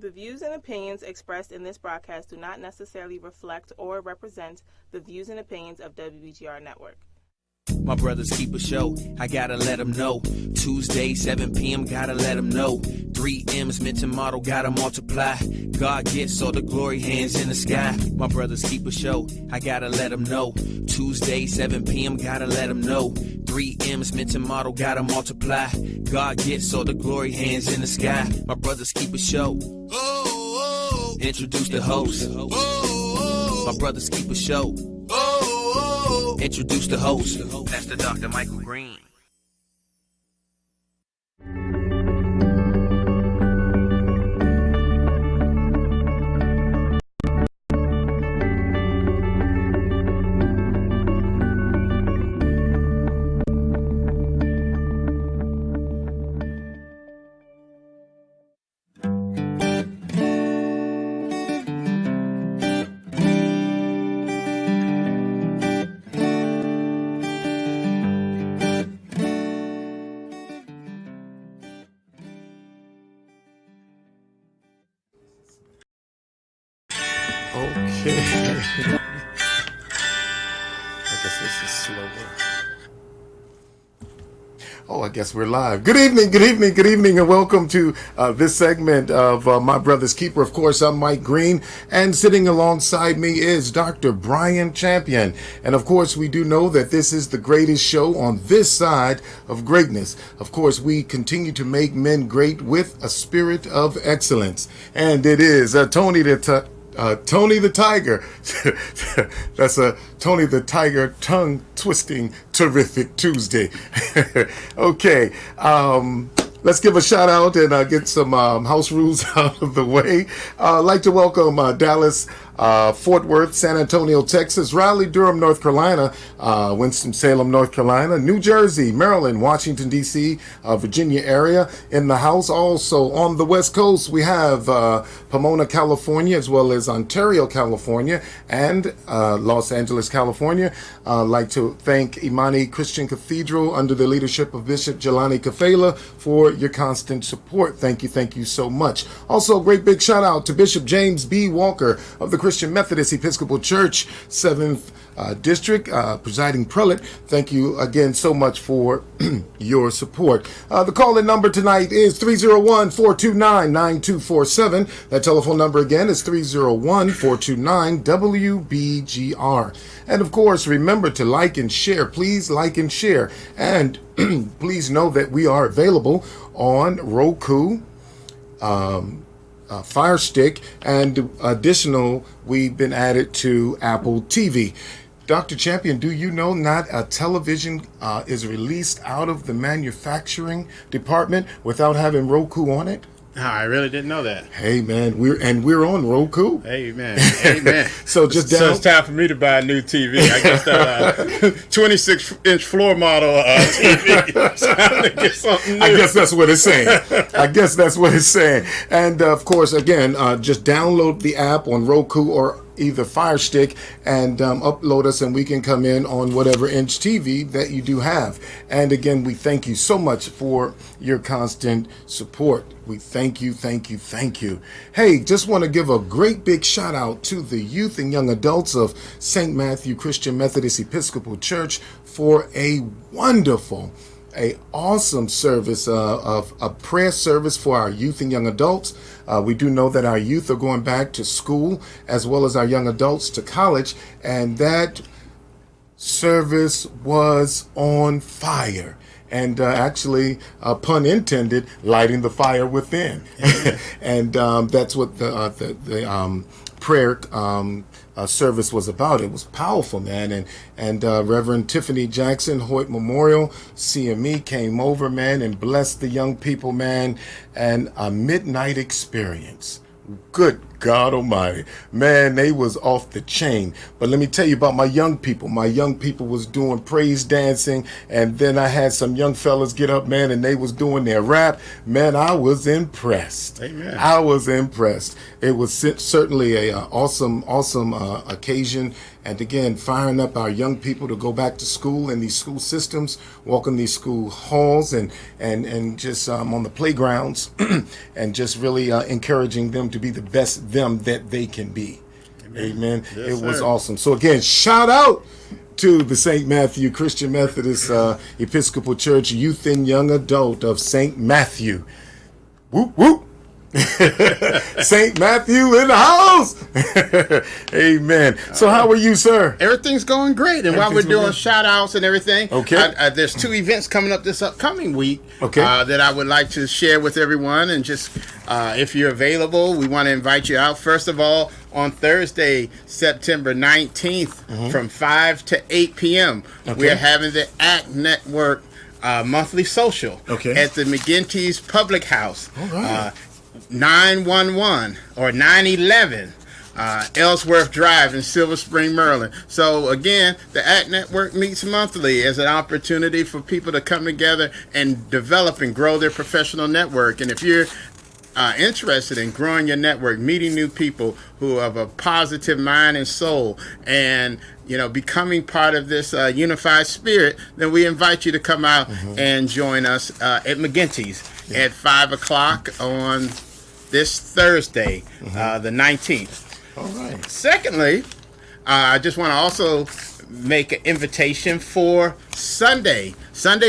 The views and opinions expressed in this broadcast do not necessarily reflect or represent the views and opinions of WBGR Network. My brothers keep a show, I gotta let them know. Tuesday, 7 p.m., gotta let them know. 3 M's, mention model, gotta multiply. God gets all the glory, hands in the sky. My brothers keep a show, I gotta let them know. Tuesday, 7 p.m., gotta let them know. 3 M's, mention model, gotta multiply. God gets all the glory, hands in the sky. My brothers keep a show. Introduce the host. My brothers keep a show. Introduce the host. That's the Dr. Michael Green. Okay. I guess this is slower. Oh, I guess we're live. Good evening, and welcome to this segment of My Brother's Keeper. Of course, I'm Mike Green, and sitting alongside me is Dr. Bryan Champion. And of course, we do know that this is the greatest show on this side of greatness. Of course, we continue to make men great with a spirit of excellence. And it is Tony the Tiger. That's a Tony the Tiger tongue twisting terrific Tuesday. Okay. Let's give a shout out and get some house rules out of the way. I'd like to welcome Dallas, Fort Worth, San Antonio, Texas, Raleigh, Durham, North Carolina, Winston-Salem, North Carolina, New Jersey, Maryland, Washington, D.C., Virginia area in the house. Also on the West Coast, we have Pomona, California, as well as Ontario, California, and Los Angeles, California. I'd like to thank Imani Christian Cathedral under the leadership of Bishop Jelani Kafela for your constant support. Thank you so much. Also, a great big shout out to Bishop James B. Walker of the Christian Methodist Episcopal Church, 7th District, presiding prelate. Thank you again so much for your support. The call-in number tonight is 301-429-9247. That telephone number again is 301-429-WBGR. And of course, remember to like and share. Please like and share. And please know that we are available on Roku, Fire Stick, and additional, we've been added to Apple TV. Dr. Champion, do you know not a television is released out of the manufacturing department without having Roku on it? I really didn't know that. Hey man, we're on Roku. Amen. So it's time for me to buy a new TV. I guess that 26-inch floor model TV. Time to get something new. I guess that's what it's saying. And of course, again, just download the app on Roku or either Fire Stick and upload us, and we can come in on whatever inch TV that you do have. And again, we thank you so much for your constant support. We thank you. Hey, just want to give a great big shout out to the youth and young adults of St. Matthew Christian Methodist Episcopal Church for a awesome service of a prayer service for our youth and young adults. We do know that our youth are going back to school as well as our young adults to college, and that service was on fire. And actually, pun intended, lighting the fire within. And that's what the prayer service was about. It was powerful, man. And Reverend Tiffany Jackson, Hoyt Memorial, CME came over, man, and blessed the young people, man. And a midnight experience. Good God Almighty. Man, they was off the chain. But let me tell you about my young people. My young people was doing praise dancing, and then I had some young fellas get up, man, and they was doing their rap. Man, I was impressed. Amen. I was impressed. It was certainly a awesome occasion. And again, firing up our young people to go back to school in these school systems, walk in these school halls, and just on the playgrounds, and just really encouraging them to be the best them that they can be. Amen. Yes, it was sir. awesome. So again, shout out to the St. Matthew Christian Methodist Episcopal Church Youth and Young Adult of St. Matthew. Whoop, whoop. St. Matthew in the house. Amen. So how are you, sir? Everything's going great. And while we're doing shout outs and everything, Okay. There's 2 events coming up this upcoming week, Okay. That I would like to share with everyone. And just if you're available, we want to invite you out. First of all, on Thursday, September 19th, from 5 to 8 p.m., we are having the ACT Network monthly social at the McGinty's Public House. All right. 911 or 911 Ellsworth Drive in Silver Spring, Maryland. So again, the ACT Network meets monthly as an opportunity for people to come together and develop and grow their professional network. And if you're interested in growing your network, meeting new people who have a positive mind and soul, and becoming part of this unified spirit, then we invite you to come out and join us at McGinty's at 5 o'clock on this Thursday, the 19th. All right. Secondly, I just want to also make an invitation for Sunday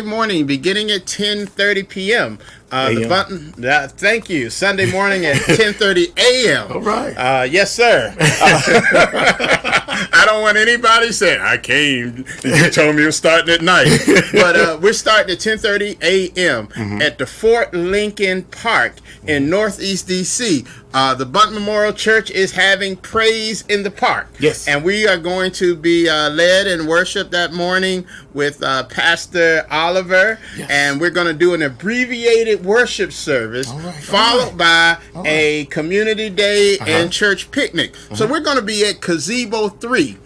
morning, beginning at 10:30 p.m. The button. Thank you. Sunday morning at 10:30 a.m. All right. Yes, sir. I don't want anybody saying I came. You told me it was starting at night, but we're starting at 10:30 a.m. at the Fort Lincoln Park in Northeast DC. The Bunt Memorial Church is having Praise in the Park. Yes. And we are going to be led in worship that morning with Pastor Oliver. Yes. And we're going to do an abbreviated worship service, followed by a community day and church picnic. So we're going to be at Gazebo 3.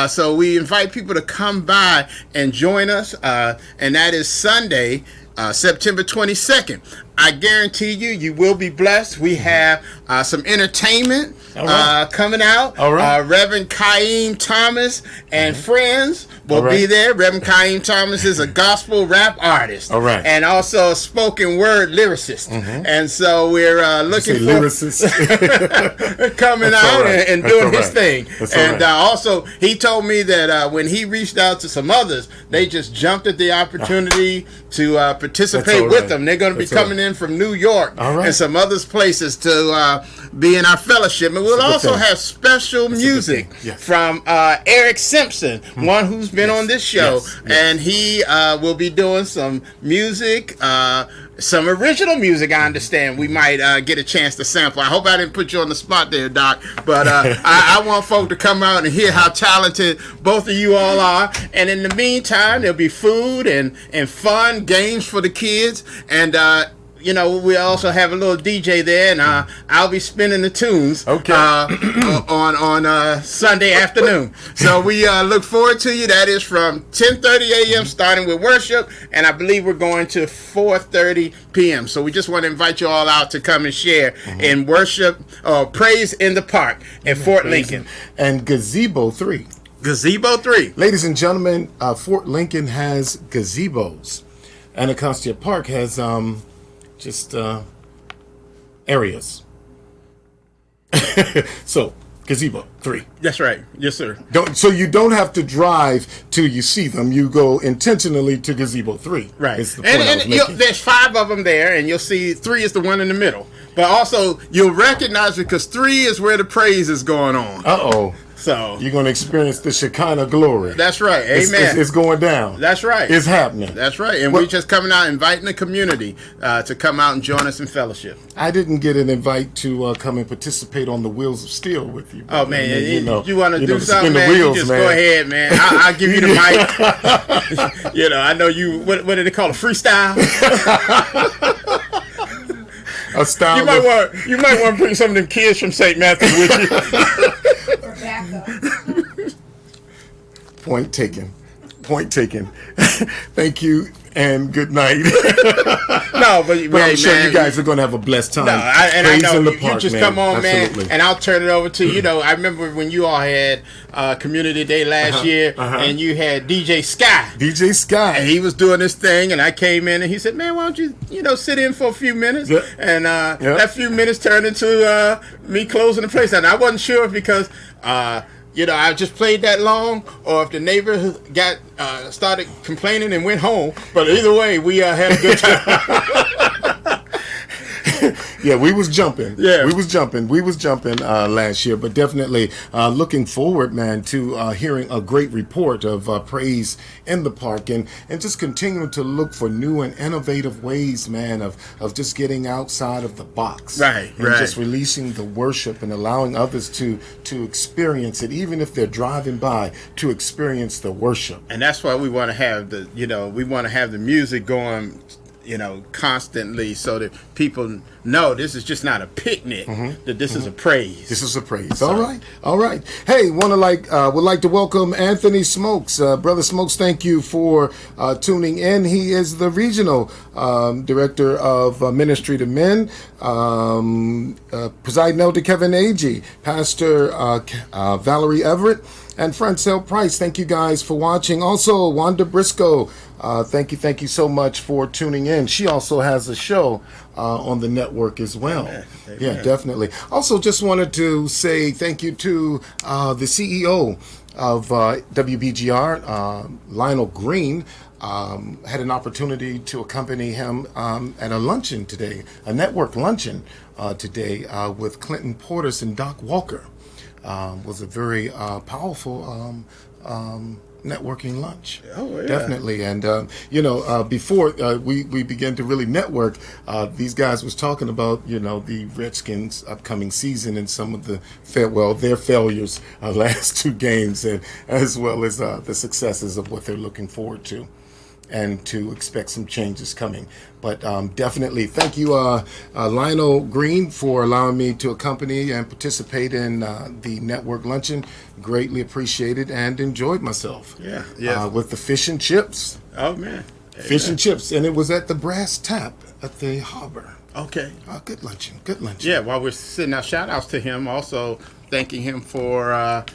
So we invite people to come by and join us. And that is Sunday, September 22nd. I guarantee you will be blessed. We have some entertainment coming out. All right. Reverend Kaim Thomas and friends will be there. Reverend Kaim Thomas is a gospel rap artist. All right. And also a spoken word lyricist. And so we're looking for lyricist coming That's out right. and That's doing all his right. thing. That's all And right. also, he told me that when he reached out to some others, they just jumped at the opportunity to participate all with right. them. They're going to be That's all coming in from New York All right. and some other places to be in our fellowship. And we'll also thing. have special music Yes. from Eric Simpson, one who's been on this show. Yes. And he will be doing some music, some original music. I understand we might get a chance to sample. I hope I didn't put you on the spot there, Doc, but I want folk to come out and hear how talented both of you all are. And in the meantime, there'll be food and fun games for the kids. And we also have a little DJ there, and I'll be spinning the tunes on Sunday afternoon. So we look forward to you. That is from 10:30 a.m. starting with worship, and I believe we're going to 4:30 p.m. So we just want to invite you all out to come and share in worship, praise in the park at Fort Lincoln. And Gazebo 3. Gazebo 3. Ladies and gentlemen, Fort Lincoln has gazebos. Anacostia Park has just areas. So, Gazebo 3. That's right. Yes, sir. So you don't have to drive till you see them. You go intentionally to Gazebo 3. Right. Is the point I was making. There's 5 of them there, and you'll see 3 is the one in the middle. But also, you'll recognize it because 3 is where the praise is going on. Uh-oh. So You're going to experience the Shekinah glory. that's right. Amen. It's going down. That's right. It's happening. That's right. And we're just coming out, inviting the community to come out and join us in fellowship. I didn't get an invite to come and participate on the Wheels of Steel with you. Oh, man. And, you want to do to something, spin the man? wheels, You just man. go ahead, man. I'll give you the mic. I know you, what do they call it? Freestyle? a style. You might want to bring some of them kids from St. Matthew with you. For backup. Point taken. Point taken. Thank you and good night. No, but I'm sure you guys are going to have a blessed time. No, I know in the you park, just man. come on, Absolutely. man, and I'll turn it over to you. Know, I remember when you all had Community Day last year, and you had DJ Sky. DJ Sky. And he was doing this thing, and I came in, and he said, "Man, why don't you, sit in for a few minutes?" Yep. And Yep. that few minutes turned into me closing the place. And I wasn't sure because. I just played that long, or if the neighbor got started complaining and went home. But either way, we had a good time. Yeah, we was jumping. Yeah. We was jumping last year, but definitely looking forward, man, to hearing a great report of praise in the park and just continuing to look for new and innovative ways, man, of just getting outside of the box. Right, and right. just releasing the worship and allowing others to experience it, even if they're driving by, to experience the worship. And that's why we want to have the music going, constantly, so that people know this is just not a picnic, that this is a praise. This is a praise. All right. Hey, would like to welcome Anthony Smokes. Brother Smokes, thank you for tuning in. He is the regional director of Ministry to Men. Presiding Elder Kevin Agee, Pastor Valerie Everett, and Francel Price. Thank you guys for watching. Also, Wanda Briscoe. Thank you so much for tuning in. She also has a show on the network as well. Amen. Yeah, definitely. Also, just wanted to say thank you to the CEO of WBGR, Lionel Green. Had an opportunity to accompany him at a luncheon today, a network luncheon today with Clinton Portis and Doc Walker. Was a very powerful networking lunch. Oh, yeah. Definitely. And before we began to really network, these guys was talking about the Redskins' upcoming season and some of their failures last two games, and as well as the successes of what they're looking forward to, and to expect some changes coming. But definitely thank you, Lionel Green, for allowing me to accompany and participate in the network luncheon. Greatly appreciated and enjoyed myself. Yeah. With the fish and chips. Oh, man. Fish and chips. And it was at the Brass Tap at the harbor. Okay. Good luncheon. Yeah, while we're sitting out, shout outs to him, also thanking him for, and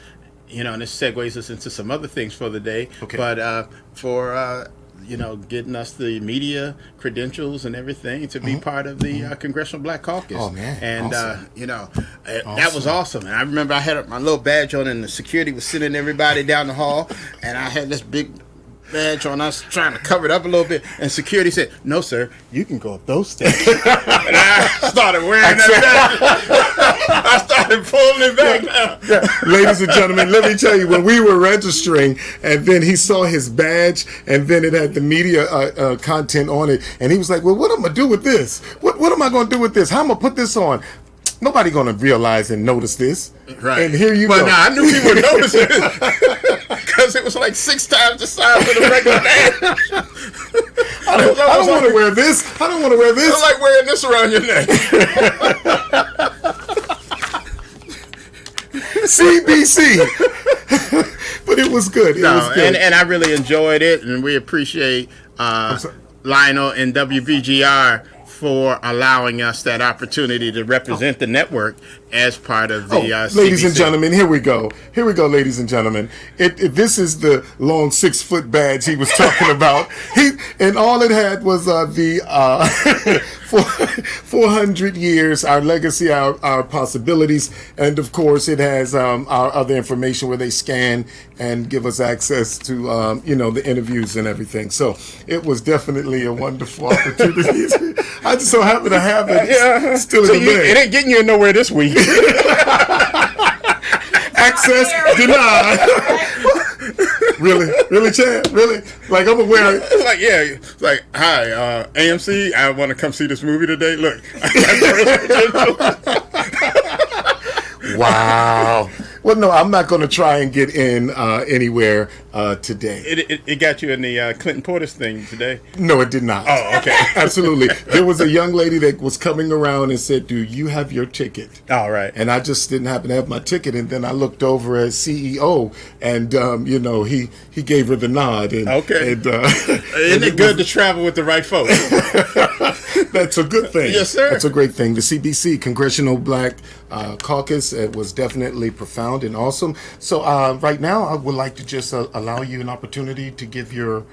this segues us into some other things for the day. Okay. But for, getting us the media credentials and everything to be part of the Congressional Black Caucus. Oh, man. And, Awesome. that was awesome. And I remember I had my little badge on, and the security was sending everybody down the hall, and I had this big badge on. I was trying to cover it up a little bit, and security said, "No, sir, you can go up those steps." And I started wearing that badge. I started pulling it back down. Yeah. Ladies and gentlemen, let me tell you, when we were registering, and then he saw his badge, and then it had the media content on it, and he was like, "Well, what am I gonna do with this? What am I gonna do with this? How am I gonna put this on?" Nobody gonna realize and notice this. Right. And here you go. But now I knew people would notice it because it was like 6 times the size of the regular badge. I don't want to wear this. I don't want to wear this. It's like wearing this around your neck. CBC. But it was good. It was good. And I really enjoyed it, and we appreciate Lionel and WBGR for allowing us that opportunity to represent the network as part of the ladies CBC. and gentlemen, here we go, ladies and gentlemen. This is the long 6-foot badge he was talking about. And all it had was the 400 years, our legacy, our possibilities, and of course it has our other information where they scan and give us access to the interviews and everything. So it was definitely a wonderful opportunity. I just so happen to have it still in the bag. It ain't getting you nowhere this week. Access denied. Really, Chad? Really? Like, I'm aware. It's like, it's like, hi, AMC, I want to come see this movie today. Look, I got Wow. Well, no, I'm not going to try and get in anywhere today. It got you in the Clinton Portis thing today? No, it did not. Oh, okay. Absolutely. There was a young lady that was coming around and said, "Do you have your ticket?" All right. And I just didn't happen to have my ticket. And then I looked over at CEO, and he gave her the nod. And, okay. And, Isn't it good to travel with the right folks? That's a good thing. Yes, sir. That's a great thing. The CBC, Congressional Black Caucus, was definitely profound and awesome. So right now, I would like to just allow you an opportunity to give your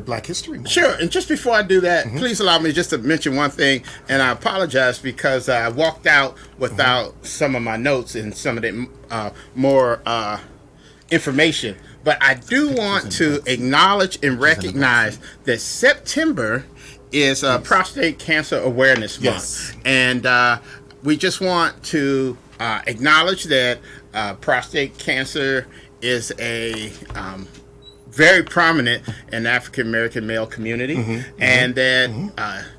Black History Month. Sure. And just before I do that, please allow me just to mention one thing. And I apologize because I walked out without some of my notes and some of the more information. But I do want to acknowledge and recognize that September is Prostate Cancer Awareness Month. And we just want to acknowledge that prostate cancer is a very prominent in the African American male community, and that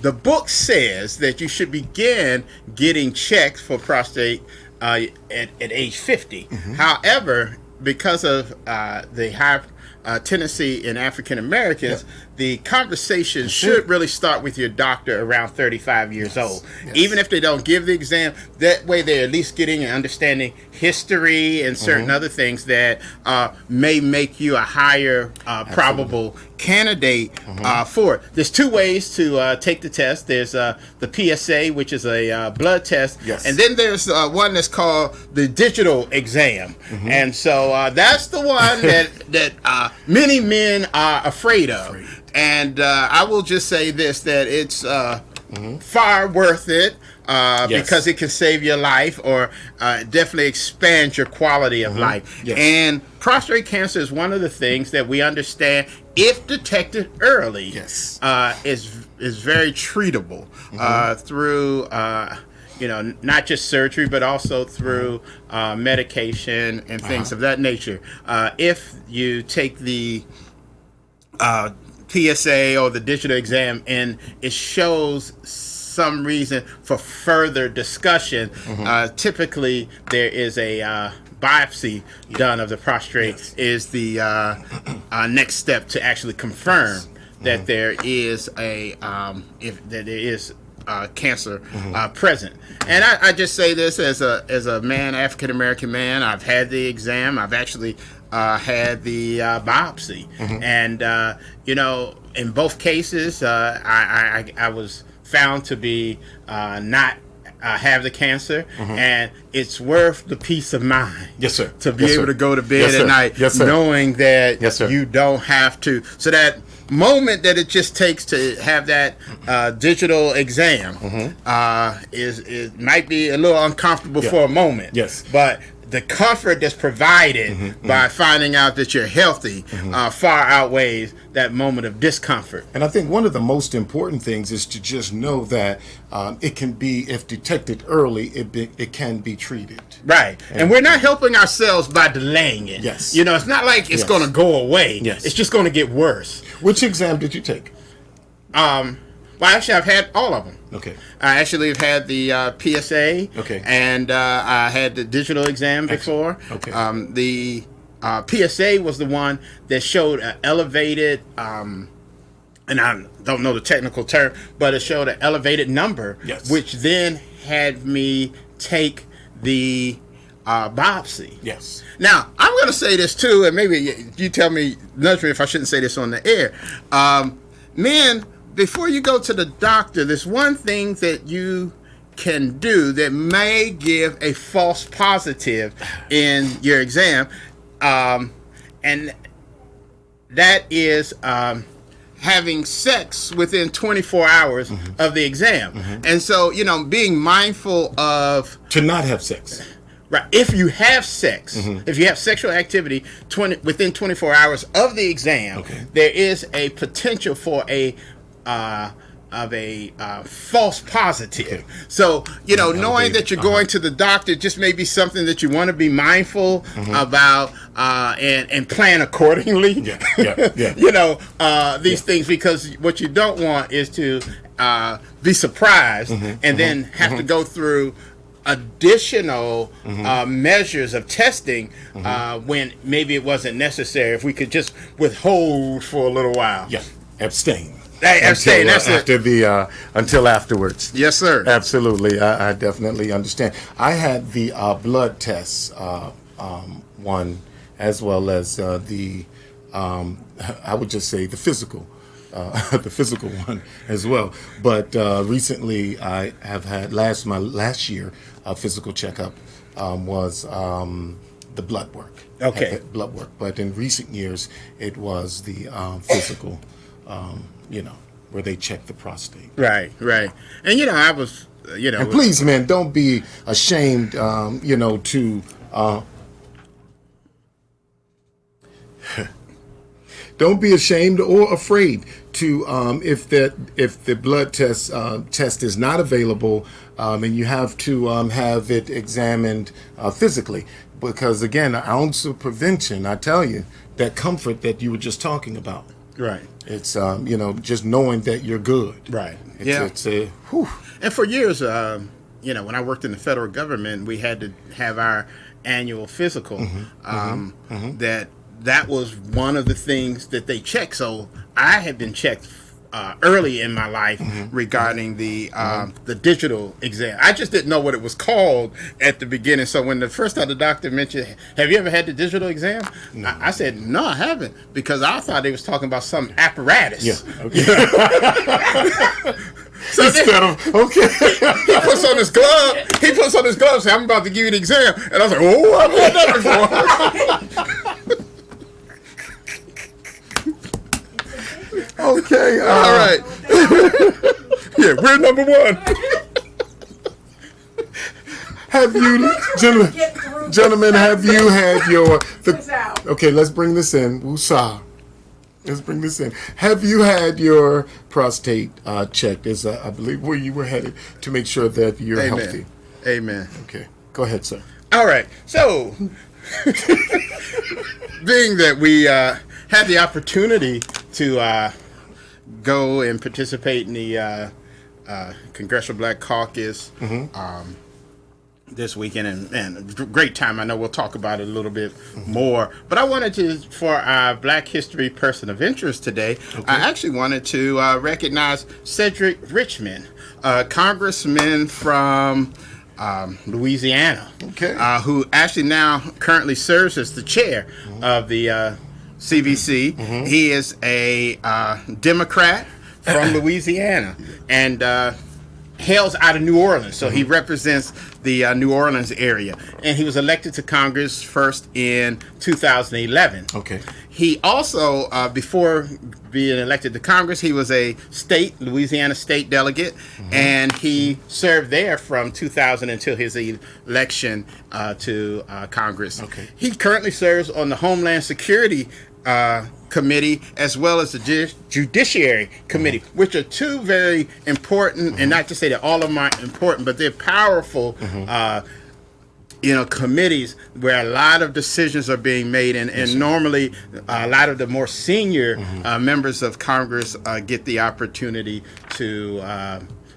the book says that you should begin getting checked for prostate at age 50. However, because of the high tendency in African Americans, the conversation should really start with your doctor around 35 years old. Even if they don't give the exam, that way they're at least getting and understanding history and certain other things that may make you a higher probable candidate for it. There's two ways to take the test. There's the PSA, which is a blood test, and then there's one that's called the digital exam. And so that's the one that many men are afraid of. And I will just say this, that it's far worth it because it can save your life or definitely expand your quality of life. And prostate cancer is one of the things that we understand, if detected early, is very treatable through not just surgery, but also through medication and things of that nature. If you take the PSA or the digital exam and it shows some reason for further discussion, typically there is a biopsy done of the prostate is the next step to actually confirm that there is a cancer present. And I just say this as a man, African American man. I've had the exam. I've actually had the biopsy, and in both cases, I was found to be not have the cancer, and it's worth the peace of mind. Yes, sir. To be able to go to bed at night knowing that you don't have to. So that moment that it just takes to have that digital exam is might be a little uncomfortable for a moment. But the comfort that's provided by finding out that you're healthy far outweighs that moment of discomfort. And I think one of the most important things is to just know that it can be, if detected early, it can be treated. Right. And we're not helping ourselves by delaying it. Yes. It's not like it's going to go away. It's just going to get worse. Which exam did you take? Well, actually, I've had all of them. Okay. I actually have had the PSA. Okay. And I had the digital exam before. Okay. The PSA was the one that showed an elevated, and I don't know the technical term, but it showed an elevated number, which then had me take the biopsy. Yes. Now, I'm going to say this too, and maybe you tell me, nudge me if I shouldn't say this on the air. Men, before you go to the doctor, there's one thing that you can do that may give a false positive in your exam, and that is having sex within 24 hours of the exam. And so, being mindful of... To not have sex. Right. If you have sex, if you have sexual activity within 24 hours of the exam, there is a potential for a false positive. So, knowing that you're going to the doctor just may be something that you want to be mindful about and plan accordingly. These things, because what you don't want is to be surprised and then have to go through additional measures of testing when maybe it wasn't necessary. If we could just withhold for a little while. Yeah, abstain. Hey, abstain. That's after it. Until afterwards. Yes, sir. Absolutely, I definitely understand. I had the blood tests one, as well as the I would just say the physical. The physical one as well, but recently I have had my last year physical checkup was the blood work. Okay, blood work. But in recent years, it was the physical. Where they check the prostate. Right. And I was, And please, man, don't be ashamed. To. Don't be ashamed or afraid to if the blood test is not available and you have to have it examined physically, because again, an ounce of prevention, I tell you, that comfort that you were just talking about. Right. It's just knowing that you're good. Right. It's whew. And for years, when I worked in the federal government, we had to have our annual physical. That was one of the things that they checked. So I had been checked early in my life regarding the digital exam. I just didn't know what it was called at the beginning. So when the first time the doctor mentioned, "Have you ever had the digital exam?" No. I said, "No, I haven't," because I thought they was talking about some apparatus. Yeah. Okay. So instead of okay, he puts on his glove. He puts on his glove. Say, "I'm about to give you the exam," and I was like, "Oh, I've had that before." Okay, all right. Yeah, we're number one. Have you, gentlemen, have you had your... Okay, let's bring this in. Woosah. Let's bring this in. Have you had your prostate checked? Is I believe where you were headed to make sure that you're healthy. Amen. Okay, go ahead, sir. All right. So, being that we had the opportunity to go and participate in the Congressional Black Caucus this weekend, and a great time. I know we'll talk about it a little bit more, but I wanted to, for our Black History Person of Interest today, I actually wanted to recognize Cedric Richmond, congressman from Louisiana, who actually now currently serves as the chair of the CBC. He is a Democrat from Louisiana and hails out of New Orleans, so he represents the New Orleans area. And he was elected to Congress first in 2011. Okay. He also, before being elected to Congress, he was a Louisiana state delegate, and he served there from 2000 until his election to Congress. Okay. He currently serves on the Homeland Security Committee as well as the Judiciary Committee, which are two very important, and not to say that all of them are important, but they're powerful committees where a lot of decisions are being made, and normally a lot of the more senior members of Congress get the opportunity to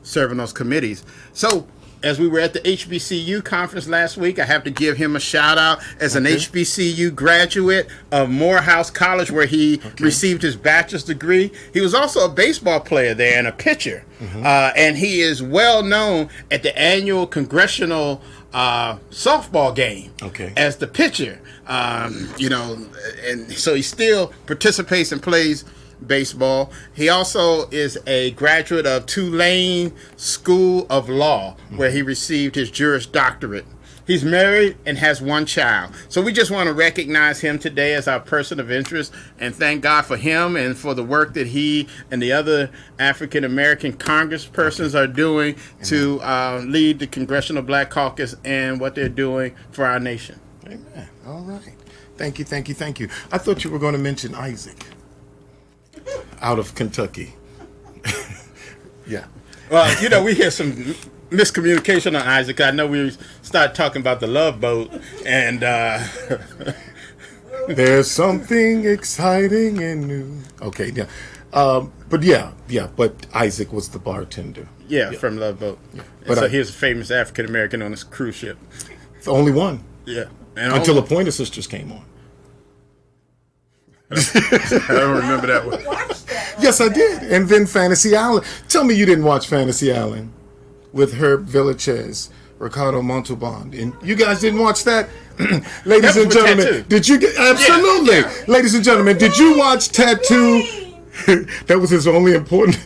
serve in those committees. So as we were at the HBCU conference last week, I have to give him a shout out as an HBCU graduate of Morehouse College, where he received his bachelor's degree. He was also a baseball player there and a pitcher. And he is well known at the annual Congressional softball game as the pitcher. And so he still participates and plays baseball. He also is a graduate of Tulane School of Law, where he received his Juris Doctorate. He's married and has one child. So we just want to recognize him today as our person of interest and thank God for him and for the work that he and the other African American congresspersons are doing to lead the Congressional Black Caucus and what they're doing for our nation. Amen. All right. Thank you. I thought you were going to mention Isaac out of Kentucky. Yeah. Well, we hear some miscommunication on Isaac. I know we started talking about the Love Boat, and there's something exciting and new. Okay, yeah. But yeah. But Isaac was the bartender. Yeah, from Love Boat. Yeah. But so he was a famous African American on a cruise ship. The only one. Yeah. Until the Pointer Sisters came on. I don't remember that one. Yes, I did. And then Fantasy Island. Tell me you didn't watch Fantasy Island with Herb Villachez, Ricardo Montalban. And you guys didn't watch that? Ladies and gentlemen, did you get... Absolutely. Yeah. Ladies and gentlemen, did you watch Tattoo? That was his only important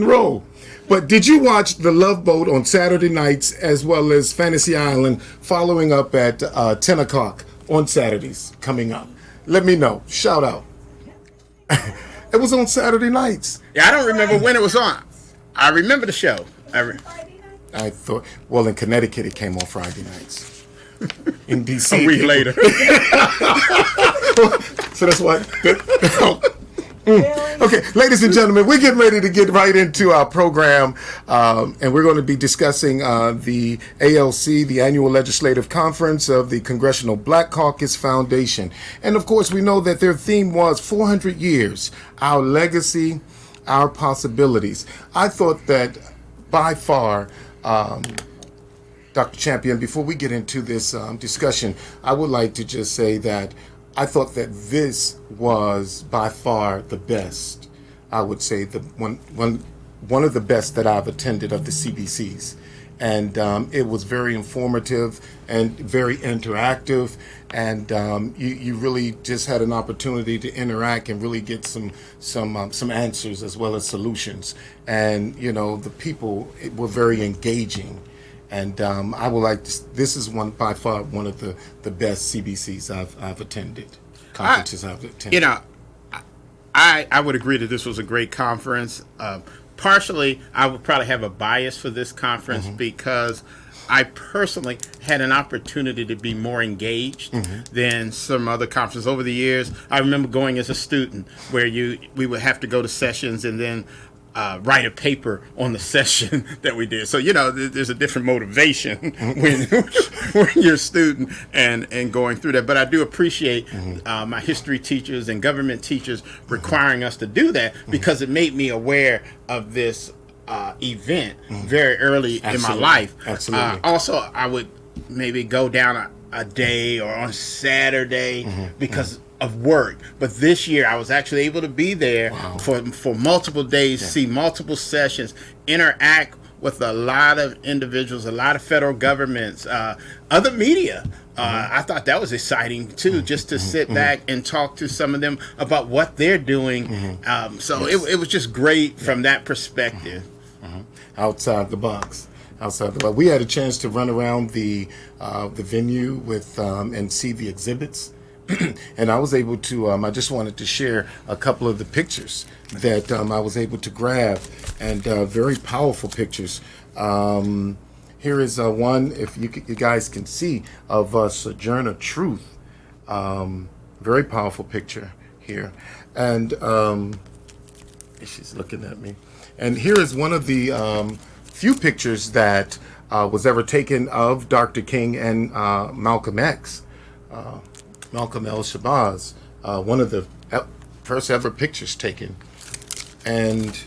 role. But did you watch The Love Boat on Saturday nights as well as Fantasy Island following up at 10 o'clock on Saturdays coming up? Let me know. Shout out. It was on Saturday nights. Yeah, I don't remember when it was on. I remember the show. I thought, well, in Connecticut it came on Friday nights. In DC. A week later. So that's why. Okay, ladies and gentlemen, we're getting ready to get right into our program, and we're going to be discussing the ALC, the Annual Legislative Conference of the Congressional Black Caucus Foundation. And of course, we know that their theme was 400 years, our legacy, our possibilities. I thought that by far, Dr. Champion, before we get into this discussion, I would like to just say that I thought that this was by far the best. I would say the one of the best that I've attended of the CBCs, and it was very informative and very interactive, and you really just had an opportunity to interact and really get some answers as well as solutions. And you know, the people were very engaging. And I would like to. This is by far one of the best CBCs I've attended. Conferences I've attended. You know, I would agree that this was a great conference. Partially, I would probably have a bias for this conference because I personally had an opportunity to be more engaged than some other conferences over the years. I remember going as a student where we would have to go to sessions and then write a paper on the session that we did. So, you know, there's a different motivation when you're a student and going through that. But I do appreciate my history teachers and government teachers requiring us to do that because it made me aware of this event very early in my life. Absolutely. Also, I would maybe go down a day or on Saturday because of work, but this year I was actually able to be there for multiple days, see multiple sessions, interact with a lot of individuals, a lot of federal governments, other media. I thought that was exciting too, just to sit back and talk to some of them about what they're doing. It was just great from that perspective. Outside the box. We had a chance to run around the venue with and see the exhibits. And I was able to, I just wanted to share a couple of the pictures that I was able to grab, and very powerful pictures. Here is one, if you guys can see, of Sojourner Truth. Very powerful picture here. And she's looking at me. And here is one of the few pictures that was ever taken of Dr. King and Malcolm X. Malcolm El Shabazz, one of the first ever pictures taken. And,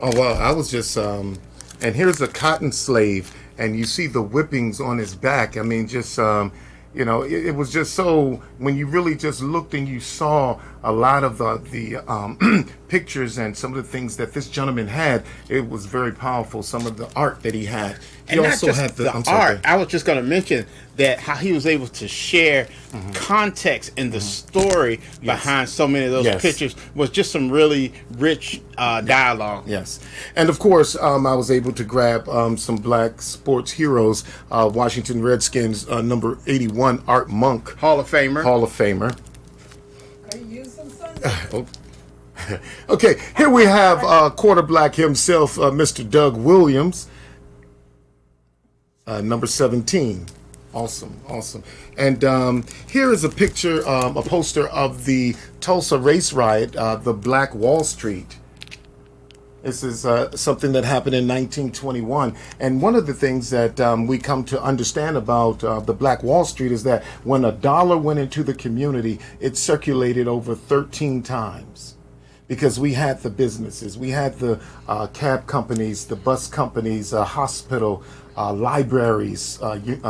oh wow, I was just, and here's a cotton slave, and you see the whippings on his back. I mean, just, you know, it was just so, when you really just looked and you saw a lot of the pictures and some of the things that this gentleman had, it was very powerful, some of the art that he had. He and also not just had the art. I was just going to mention that how he was able to share context in the story behind so many of those pictures was just some really rich dialogue. Yes. And of course, I was able to grab some black sports heroes, Washington Redskins number 81, Art Monk. Hall of Famer. I use them Sunday. Okay, here we have quarter black himself, Mr. Doug Williams. Number 17. Awesome. And here is a picture, a poster of the Tulsa race riot, the Black Wall Street. This is something that happened in 1921. And one of the things that we come to understand about the Black Wall Street is that when $1 went into the community, it circulated over 13 times. because we had the businesses, we had the cab companies, the bus companies, hospital, libraries,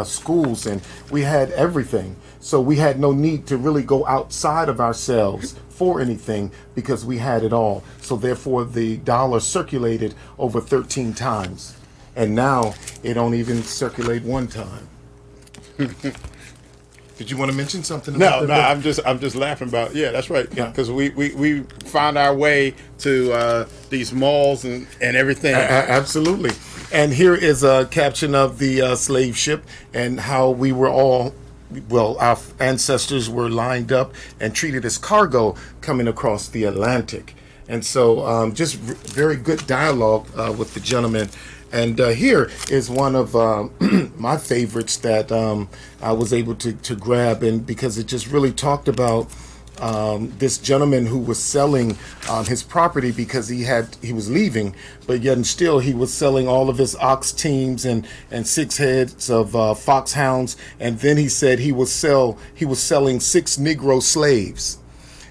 schools, and we had everything. So we had no need to really go outside of ourselves for anything because we had it all. So therefore the dollar circulated over 13 times. And now it don't even circulate one time. Did you want to mention something about that? I'm just laughing about, yeah, that's right. Yeah. Because we found our way to these malls and everything. Absolutely. And here is a caption of the slave ship and how we were all, well, our ancestors were lined up and treated as cargo coming across the Atlantic. And so just very good dialogue with the gentleman. And here is one of my favorites that I was able to grab, and because it just really talked about this gentleman who was selling his property because he was leaving, but yet and still he was selling all of his ox teams and 6 heads of foxhounds, and then he said he was selling 6 Negro slaves.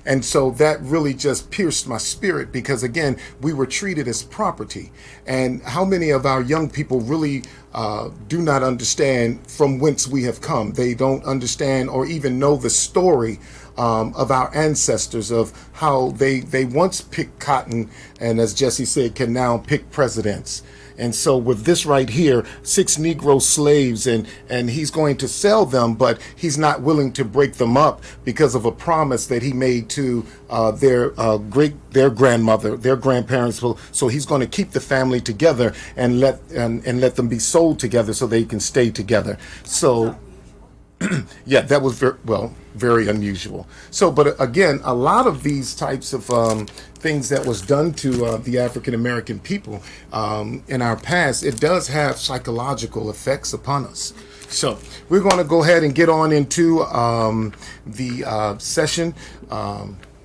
And so that really just pierced my spirit because, again, we were treated as property. And how many of our young people really do not understand from whence we have come? They don't understand or even know the story of our ancestors, of how they once picked cotton and, as Jesse said, can now pick presidents. And so with this right here, 6 Negro slaves, and he's going to sell them, but he's not willing to break them up because of a promise that he made to their grandmother, their grandparents. So he's going to keep the family together and let them be sold together so they can stay together. So yeah, that was very unusual. So, but again, a lot of these types of things that was done to the African American people in our past, it does have psychological effects upon us. So we're going to go ahead and get on into the session.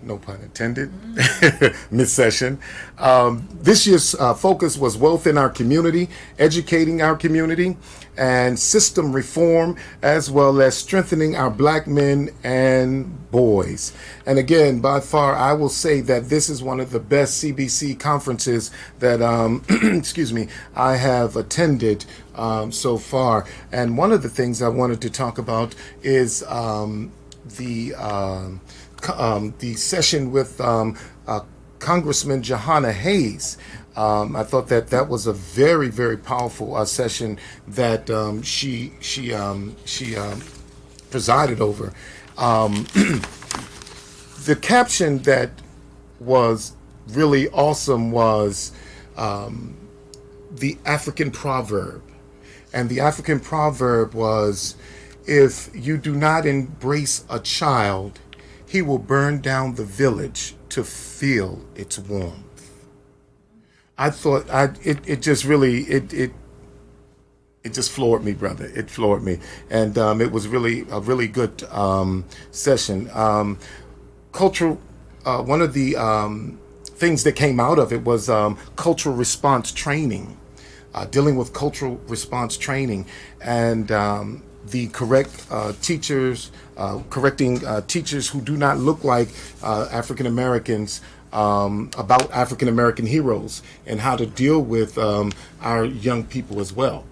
No pun intended, mid-session. This year's focus was wealth in our community, educating our community, and system reform, as well as strengthening our black men and boys. And again, by far, I will say that this is one of the best CBC conferences that, excuse me, I have attended so far. And one of the things I wanted to talk about is the session with Congressman Jahana Hayes. I thought that was a very, very powerful session that she presided over. The caption that was really awesome was the African proverb. And the African proverb was, if you do not embrace a child, he will burn down the village to feel its warmth. I thought it just really it just floored me, brother. It floored me, and it was really a really good session. Cultural. One of the things that came out of it was cultural response training, dealing with cultural response training, and the correct teachers, correcting teachers who do not look like African Americans, about African American heroes and how to deal with our young people as well.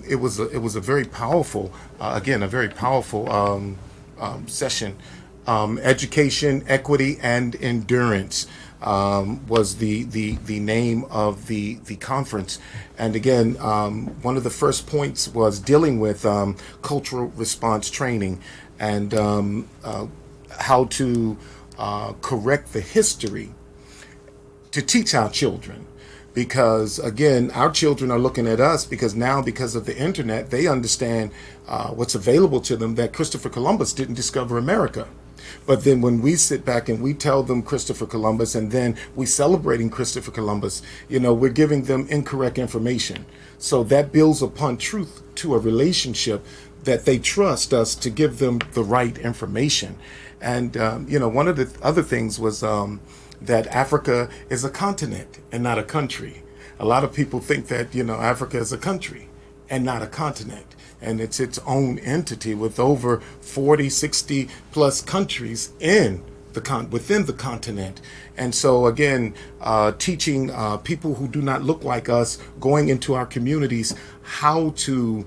It was a very powerful, again, a very powerful session. Education, equity, and endurance was the name of the conference. And again, one of the first points was dealing with cultural response training and how to correct the history to teach our children. Because again, our children are looking at us because now, because of the internet, they understand what's available to them, that Christopher Columbus didn't discover America. But then when we sit back and we tell them Christopher Columbus, and then we celebrating Christopher Columbus, we're giving them incorrect information. So that builds upon truth to a relationship that they trust us to give them the right information. And, one of the other things was that Africa is a continent and not a country. A lot of people think that, Africa is a country and not a continent. And it's its own entity with over 40, 60 plus countries in within the continent. And so again, teaching people who do not look like us, going into our communities, how to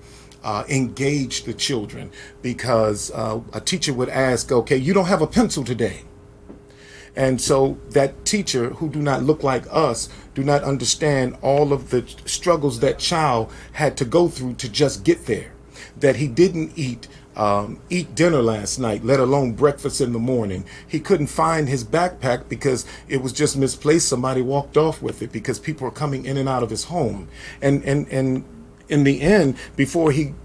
engage the children, because a teacher would ask, okay, you don't have a pencil today. And so that teacher who do not look like us, do not understand all of the struggles that child had to go through to just get there, that he didn't eat dinner last night, let alone breakfast in the morning. He couldn't find his backpack because it was just misplaced. Somebody walked off with it because people were coming in and out of his home. And in the end, before he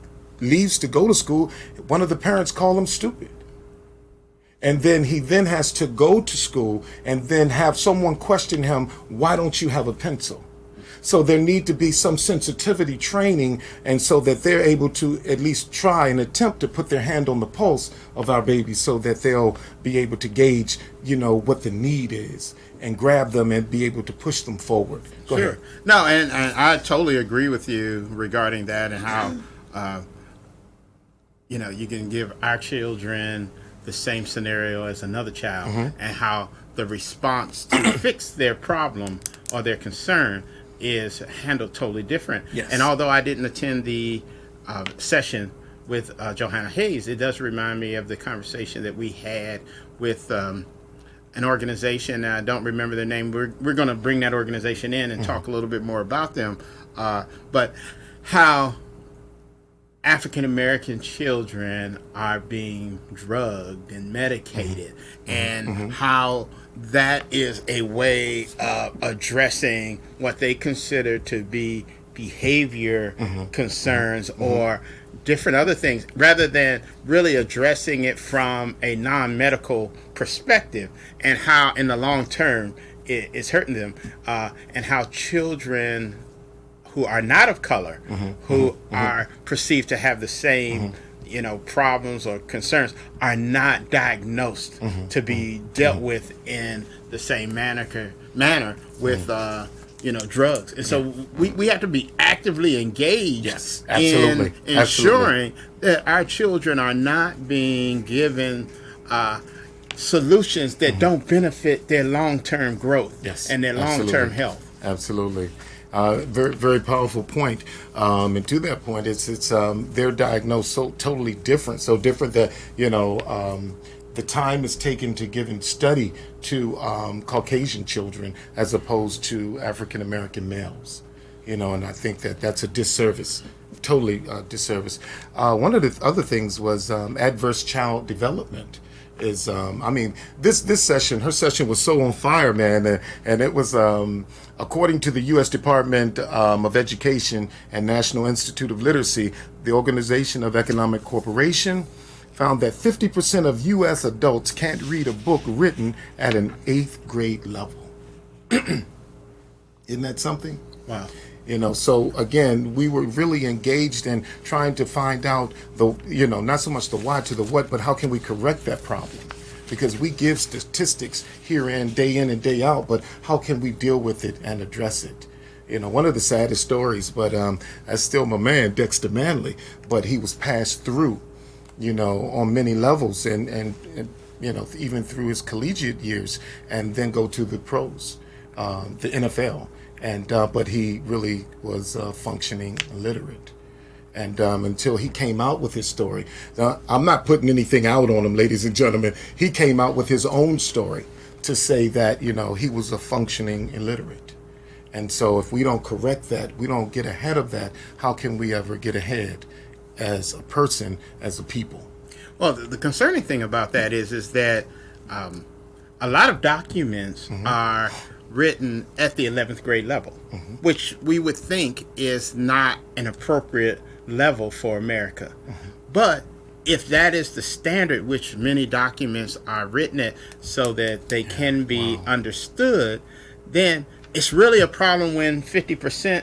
leaves to go to school, one of the parents called him stupid. And then he then has to go to school and then have someone question him, why don't you have a pencil? So there need to be some sensitivity training, and so that they're able to at least try and attempt to put their hand on the pulse of our babies, so that they'll be able to gauge, what the need is, and grab them and be able to push them forward. Go ahead. No, and I totally agree with you regarding that, and how, you can give our children the same scenario as another child, and how the response to fix their problem or their concern is handled totally different. Yes. And although I didn't attend the session with Johanna Hayes, it does remind me of the conversation that we had with an organization. I don't remember their name. We're going to bring that organization in and talk a little bit more about them. But how African American children are being drugged and medicated, and how that is a way of addressing what they consider to be behavior concerns or different other things, rather than really addressing it from a non-medical perspective, and how in the long term it's hurting them, and how children who are not of color, who are perceived to have the same problems or concerns, are not diagnosed to be dealt with in the same manner with drugs. And so we have to be actively engaged, yes, absolutely, in ensuring that our children are not being given solutions that don't benefit their long-term growth, yes, and their long-term health. Absolutely. Very, very powerful point. And to that point, it's they're diagnosed so totally different, so different that the time is taken to give and study to Caucasian children as opposed to African American males. And I think that's a disservice, totally disservice. One of the other things was adverse child development. Is this session, her session was so on fire, man, and it was according to the U.S. Department of Education and National Institute of Literacy, the Organization of Economic Cooperation found that 50% of U.S. adults can't read a book written at an 8th grade level. Isn't that something? Wow. So again, we were really engaged in trying to find out not so much the why to the what, but how can we correct that problem? Because we give statistics here and day out, but how can we deal with it and address it? One of the saddest stories, but that's still my man, Dexter Manley, but he was passed through, on many levels, and even through his collegiate years, and then go to the pros, the NFL. And but he really was functioning illiterate, and until he came out with his story. Now, I'm not putting anything out on him, ladies and gentlemen. He came out with his own story to say that he was a functioning illiterate, and so if we don't correct that, we don't get ahead of that. How can we ever get ahead as a person, as a people? Well, the concerning thing about that is that a lot of documents are written at the 11th grade level, which we would think is not an appropriate level for America. But if that is the standard which many documents are written at, so that they can be understood, then it's really a problem when 50%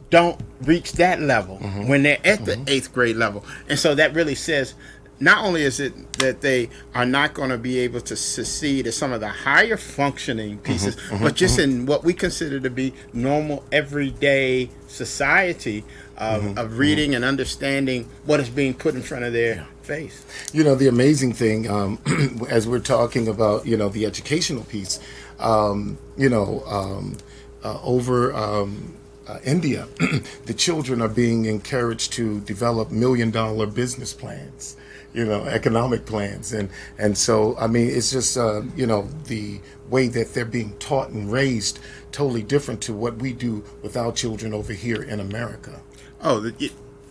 don't reach that level when they're at the 8th grade level. And so that really says not only is it that they are not going to be able to succeed at some of the higher functioning pieces, but just in what we consider to be normal everyday society of reading and understanding what is being put in front of their face. You know, the amazing thing, as we're talking about, you know, the educational piece, over India, the children are being encouraged to develop $1 million business plans, you know, economic plans. And so, I mean, it's just, the way that they're being taught and raised totally different to what we do with our children over here in America. Oh,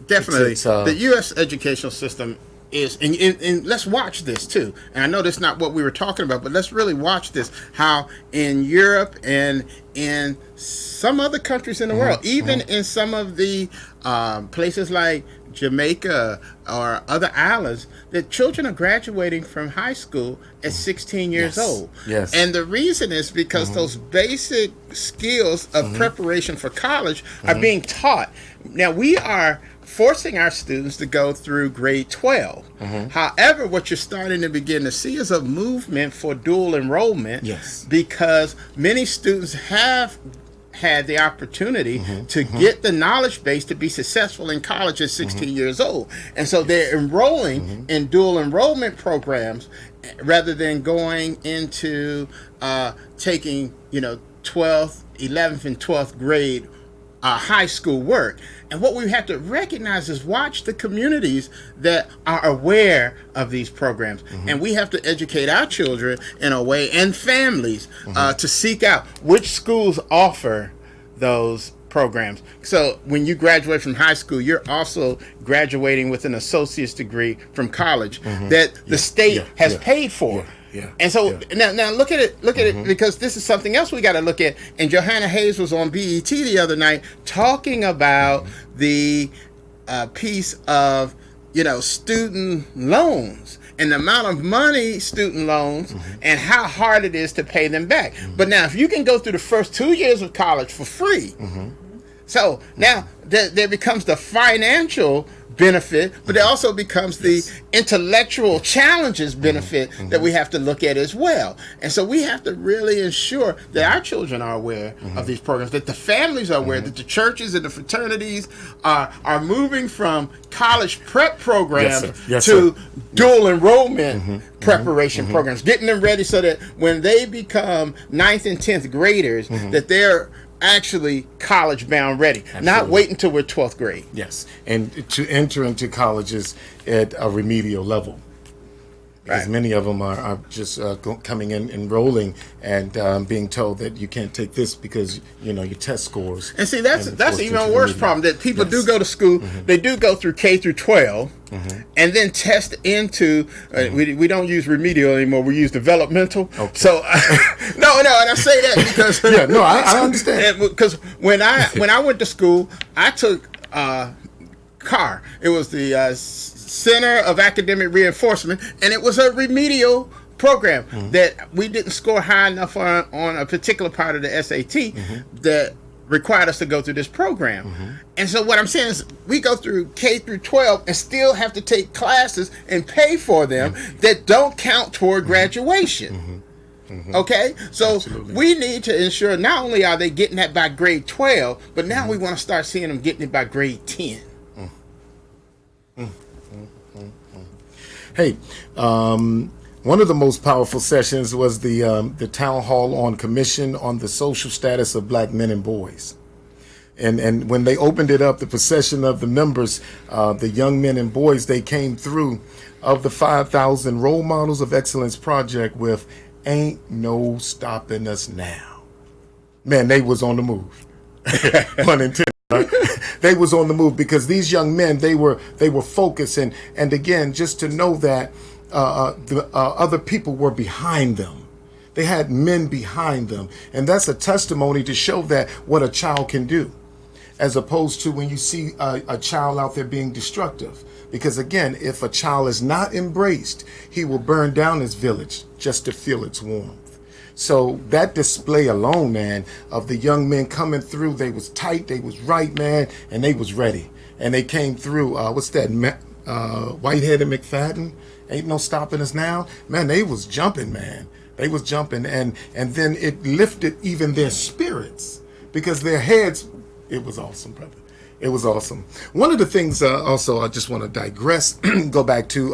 definitely. The U.S. educational system is, and let's watch this too. And I know that's not what we were talking about, but let's really watch this. How in Europe and in some other countries in the world, even in some of the places like Jamaica or other islands, that children are graduating from high school at 16 years old. Yes. And the reason is because those basic skills of preparation for college are being taught. Now, we are forcing our students to go through grade 12. However, what you're starting to begin to see is a movement for dual enrollment, because many students have had the opportunity to get the knowledge base to be successful in college at 16 years old. And so they're enrolling in dual enrollment programs rather than going into taking, 12th, 11th, and 12th grade high school work. And what we have to recognize is watch the communities that are aware of these programs. And we have to educate our children in a way, and families, to seek out which schools offer those programs. So when you graduate from high school, you're also graduating with an associate's degree from college that the state has paid for. And so now look at it, because this is something else we got to look at. And Johanna Hayes was on BET the other night talking about the piece of student loans and the amount of money student loans and how hard it is to pay them back. But now if you can go through the first 2 years of college for free, so now there becomes the financial benefit, but it also becomes the intellectual challenges benefit that we have to look at as well. And so we have to really ensure that our children are aware of these programs, that the families are aware, that the churches and the fraternities are moving from college prep programs to dual enrollment preparation programs, getting them ready so that when they become 9th and 10th graders, that they're actually college bound ready. Not wait until we're 12th grade. Yes, and to enter into colleges at a remedial level. Because many of them are just coming in, enrolling, and being told that you can't take this because your test scores. And see, that's even a worse problem, that people do go to school. They do go through K through 12, and then test into. We don't use remedial anymore. We use developmental. So no, and I say that because I understand. Because when I went to school, I took CAR. It was the Center of Academic Reinforcement, and it was a remedial program that we didn't score high enough on a particular part of the SAT that required us to go through this program. And so what I'm saying is we go through K through 12 and still have to take classes and pay for them that don't count toward graduation. Okay, so we need to ensure not only are they getting that by grade 12, but now we want to start seeing them getting it by grade 10. Hey, one of the most powerful sessions was the town hall on commission on the social status of black men and boys. And when they opened it up, the procession of the members, the young men and boys, they came through of the 5,000 Role Models of Excellence project with "Ain't No Stopping Us Now." Man, they was on the move. Pun intended. They was on the move because these young men, they were focused, and again, just to know that the other people were behind them. They had men behind them, and that's a testimony to show that what a child can do, as opposed to when you see a child out there being destructive. Because again, if a child is not embraced, he will burn down his village just to feel its warmth. So that display alone, man, of the young men coming through, they was tight, they was right, man, and they was ready. And they came through, Whitehead and McFadden, Ain't No Stopping Us Now. Man, they was jumping, man. They was jumping, and then it lifted even their spirits because their heads. It was awesome, brother. It was awesome. One of the things also, I just want to digress, go back to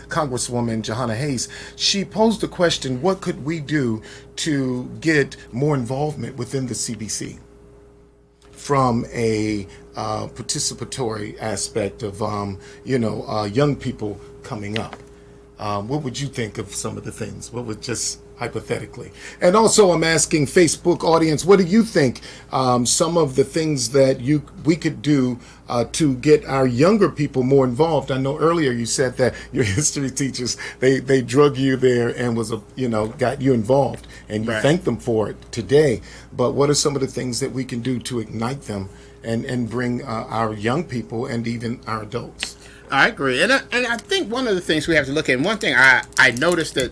Congresswoman Jahana Hayes. She posed the question, what could we do to get more involvement within the CBC from a participatory aspect of, young people coming up? What would you think of some of the things? What would just hypothetically? And also I'm asking Facebook audience, what do you think some of the things that we could do to get our younger people more involved? I know earlier you said that your history teachers, they drug you there and got you involved, and you thank them for it today. But what are some of the things that we can do to ignite them and bring our young people and even our adults? I agree, and I think one of the things we have to look at, and one thing I noticed that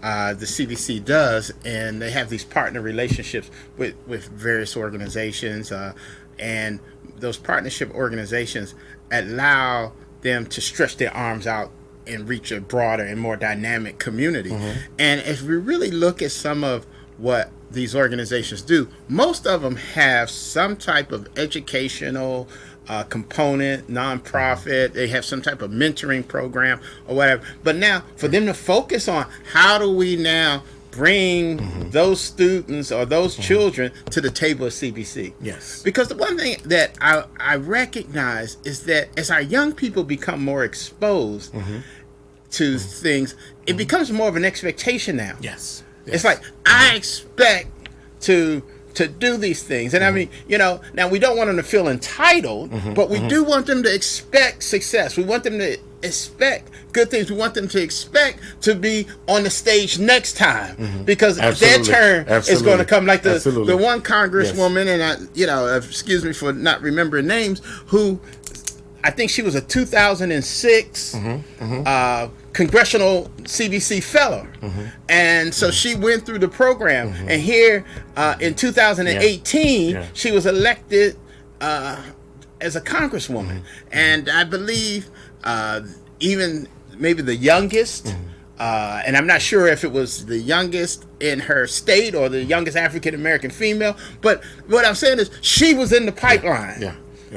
the CBC does, and they have these partner relationships with various organizations, and those partnership organizations allow them to stretch their arms out and reach a broader and more dynamic community. And if we really look at some of what these organizations do, most of them have some type of educational component, nonprofit. They have some type of mentoring program or whatever. But now, for them to focus on how do we now bring those students or those children to the table of CBC? Yes. Because the one thing that I recognize is that as our young people become more exposed to things, it becomes more of an expectation now. Yes. It's like, I expect to do these things. And I mean, now we don't want them to feel entitled, but we do want them to expect success. We want them to expect good things. We want them to expect to be on the stage next time because their turn is going to come. Like the one congresswoman, and excuse me for not remembering names, who I think she was a 2006 Congressional CBC fellow. And so she went through the program. And here in 2018, she was elected as a congresswoman. And I believe even maybe the youngest, and I'm not sure if it was the youngest in her state or the youngest African-American female, but what I'm saying is she was in the pipeline. Yeah.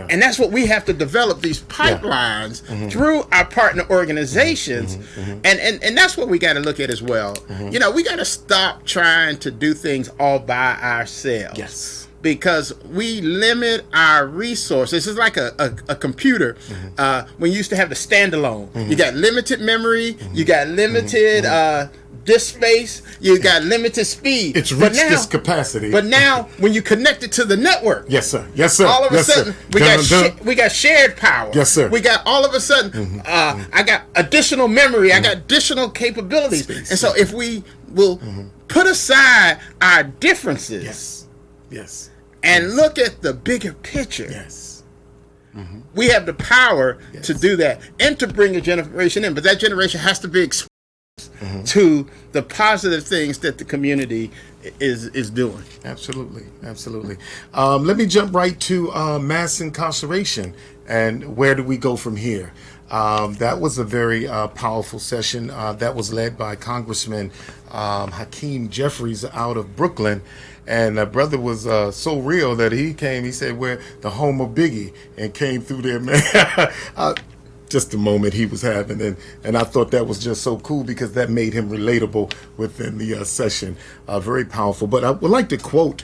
And that's what we have to develop, these pipelines through our partner organizations. And that's what we got to look at as well. We got to stop trying to do things all by ourselves. Yes. Because we limit our resources. It's like a computer. When you used to have the standalone, you got limited memory, you got limited disk space, you got limited speed. It's reached this capacity. But now, when you connect it to the network, yes, sir. All of a sudden, we got shared power. Yes, sir. We got all of a sudden, I got additional memory. I got additional capabilities. Space. And so, if we will put aside our differences, yes, and look at the bigger picture, yes, we have the power to do that and to bring a generation in. But that generation has to be exposed to the positive things that the community is doing. Absolutely. Let me jump right to mass incarceration and where do we go from here? That was a very powerful session that was led by Congressman Hakeem Jeffries out of Brooklyn. And brother was so real that he said, we're the home of Biggie, and came through there, man. Just the moment he was having, and I thought that was just so cool because that made him relatable within the session. Very powerful. But I would like to quote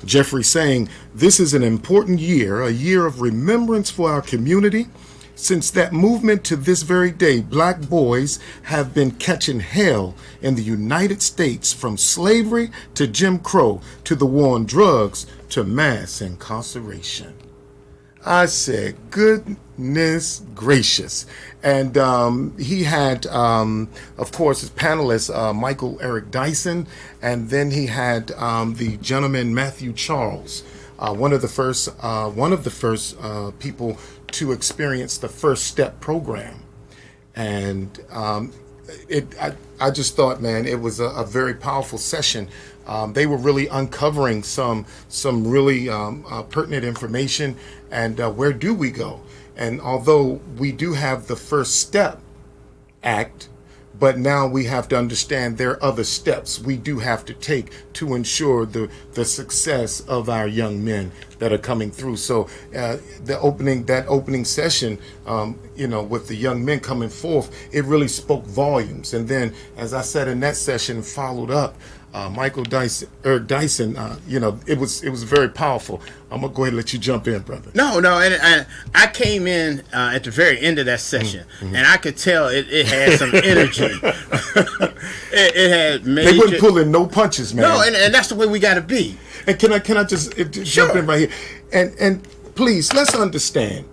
Jeffrey saying, "This is an important year, a year of remembrance for our community. Since that movement to this very day, black boys have been catching hell in the United States, from slavery to Jim Crow to the war on drugs to mass incarceration." I said, goodness gracious. And he had, of course, his panelists, Michael Eric Dyson, and then he had the gentleman Matthew Charles, one of the first people to experience the First Step program. And I just thought, man, it was a very powerful session. They were really uncovering some really pertinent information, and where do we go? And although we do have the First Step Act, but now we have to understand there are other steps we do have to take to ensure the success of our young men that are coming through. So that opening session, with the young men coming forth, it really spoke volumes. And then, as I said in that session, followed up, Michael Dyson, it was very powerful. I'm gonna go ahead and let you jump in, brother. No, and I came in at the very end of that session, and I could tell it had some energy. it had major... They wasn't pulling no punches, man. No, and that's the way we got to be. And can I just jump in right here? And please, let's understand,